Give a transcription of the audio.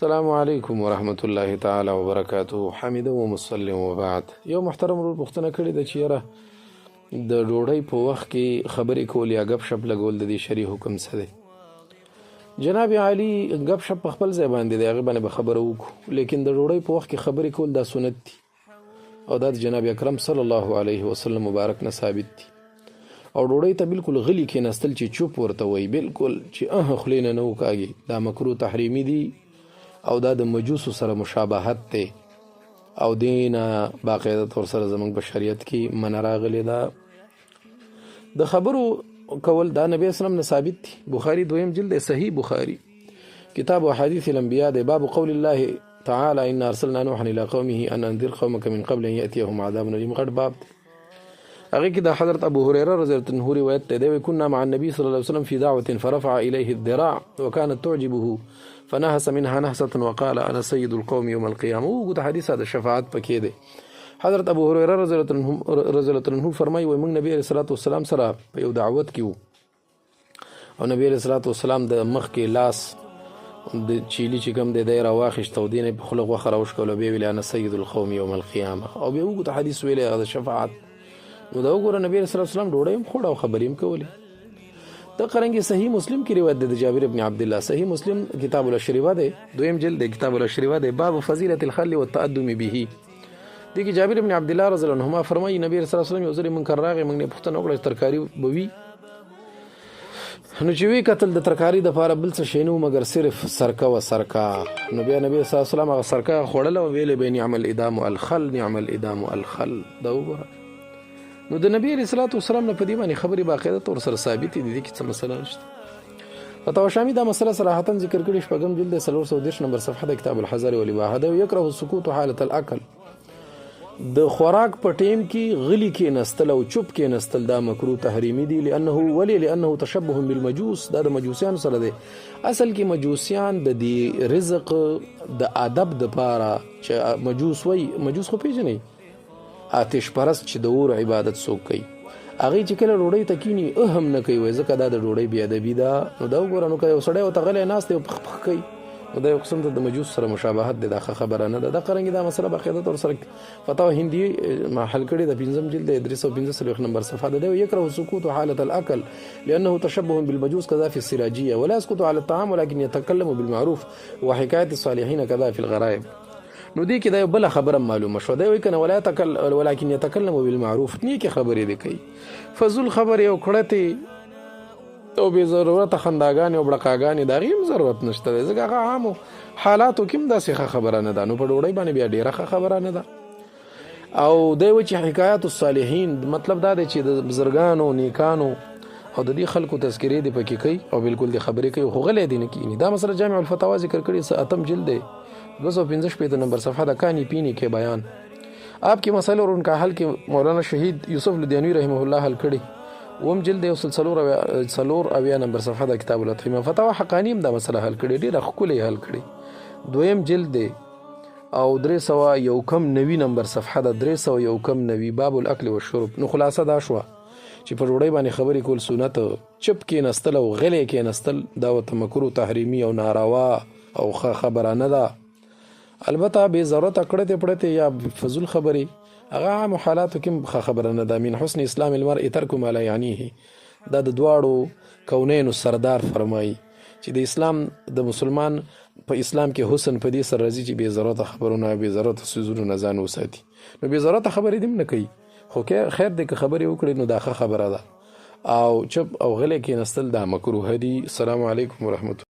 السلام علیکم ورحمت الله تعالی وبرکاته. حمید و مسلم وبعد. یو محترم ورور پوښتنه کړې ده چې یاره د ډوډۍ په وخت کې خبرې کول یا غپ شپ لګول د دې شرعي حکم څه دی؟ جناب عالی غپ شپ په خپل ځای باندې دی، هغه باندې به خبره وکړو، لیکن د ډوډۍ په وخت کې خبرې کول دا سنت دي او دا د جناب اکرم صلی الله علیه وسلم مبارک نه ثابت دي. او ډوډۍ ته بالکل غلی کېناستل چې چوپ ورته وایي، بالکل چې خولې نه وکاږي، دا مکروه تحریمي دي او دا د مجوسو سره مشابهت دی او دینه باقاعده طور سره زمونږ په شریعت کې منع راغلی ده. د خبرو کول دا نبی اسلام نه ثابت دي. بخاری دویم جلد صحیح بخاری کتاب احادیث الانبیاء دی، باب قول الله تعالی ان ارسلنا نوحا الى قومه ان انذر قومك من قبل ان ياتيهم عذاب اليم. غټ باب دی. هغه کې د حضرت ابو هريره رضی الله عنه روایت دی، كنا مع النبي صلى الله عليه وسلم في دعوه فرفع اليه الذراع وكانت تعجبه فنهس منها نهسة وقال انا سيد القوم يوم القيامه. وګورئ حدیث د شفاعت پکې دی. حضرت ابو هريره رضی الله عنه فرمایي وای موږ نبی عليه الصلاه والسلام سره په یو دعوت کې وو او نبی عليه الصلاه والسلام د مخ کې لاس د چيلي چې کوم دی را واخیست او دینه په خلق وخره وشکول به ویل انا سيد القوم يوم القيامه. او به وګورئ حدیث ویلې د شفاعت. نو دا وګوره نبی عليه الصلاه والسلام ډوډۍ هم خوړه او خبرې هم کولې. دا قرنګي صحیح مسلم کې روایت ده د جابر ابن عبد الله، صحیح مسلم کتاب الاشربه ده، دویم جلد کتاب الاشربه ده، باب فضیلة الخل والتقدم به. دې کې جابر ابن عبد الله رضی الله عنهما فرمایي نبی رسول الله صلی الله علیه وسلم یو ځل منکر راغی، موږ نه پوښتنه وکړه ترکاری بوي، نو چې وی قتل د ترکاری د لپاره بل څه شینو مگر صرف سرکه و سرکه. نو بیا نبی صلی الله علیه وسلم هغه سرکه خوړله او ویلې به نعم الادام الخل نعم الادام الخل. دا وګوره نو د نبی علیه الصلاه والسلام نه په دې باندې خبرې باقاعده طور سره ثابت دي چې څه مسله نشته. فتاوی شامی دا مسله صراحتا ذکر کړي شپږم جلد 310 نمبر صفحه د کتاب الحذر والاباحه ده. یکره السکوت حالة الاکل، د خوراک په ټیم کې غلی کې نستل او چوپ کې نستل دا مکروه تحریمی دي. لانه تشبه بالمجوس، دا د مجوسیان سره دی. اصل کې مجوسیان د دې رزق د ادب د پاره چې مجوس وای، مجوس خو پیژنئ آتش پرست چې د اور عبادت څوک کوي، هغه چې کله ډوډۍ ته کینی هم نه کوي، ځکه دا د ډوډۍ بې ادبي ده. نو دا وګوره نو که یو سړی ورته غلی ناست دی او پخ پخ کوي، نو دا یو قسم ته د مجوس سره مشابهت دی، دا ښه خبره نه ده. دا قرنګې دا مسله باقاعده طور سره فتاوی هندي حل کړې ده، پنځم جلد 345 نمبر صفحه ده. یکره السکوت حالة الاکل لانه تشبه بالمجوس كذا في السراجيه ولا يسكت على الطعام ولكن يتكلم بالمعروف وحكايه الصالحين كذا في الغرائب. نو دې کې دا یو بله خبره معلومه شوه، دی وایي که نه ولکن یتکلم بالمعروف، نیکې خبرې دې کوي، فضول خبرې او کړتې او بې ضرورته خنداګانې او بړقاګانې د هغې هم ضرورت نشته دی، ځکه هغه عامو حالاتو کې هم داسې ښه خبره نه ده. نو په ډوډۍ باندې بیا ډېره ښه خبره نه ده. او دی وایي چې حکایات الصالحین مطلب دا دی چې د بزرګانو نیکانو او د دې خلکو تذکرې دې پکې کوي او بالکل دې خبرې کوي، خو غلی دې نه کینی. دا مسله جامع الفتاوا ذکر کړي، اتم جلد 255 نمبر صفحه دا کانی پینی کے بیان. آپ کی مسئلہ اور ان کا حل کے مولانا شہید یوسف لدھیانوی رحمہ اللہ حل کړي، وم جلد 304 نمبر صفحه دا کتاب الاطعمه. فتاوا حقانیم دا مسله حل کړي، ډېره ښکلې حل کړي. دویم جلد او 391 نمبر صفحه دا 391 باب الاکل والشرب. نو خلاصه دا شوه چې په ډوډۍ باندې خبرې کول سنت، چپ کې نستل او غلی کې نستل دا ورته مکروه تحریمي او ناروا او خبره نه ده. البته بې ضرورته کړتې پړتې یا فضول خبرې هغه عامو حالاتو کې ښه خبره نه ده. من حسن اسلام المرء ترک ما لا یعنیه، دا د دواړو کونینو سردار فرمایي چې د اسلام د مسلمان په اسلام کې حسن په دې سره راځي چې بې ضرورته خبرونه بې ضرورته څیزونو نه ځان وساتي. نو بې ضرورته خبرې دې هم نه کوي، خو خیر دی که خبرې وکړي نو دا ښه خبره ده. او چپ او غلی کېنستل دا مکروه دي. السلام علیکم ورحمت الله.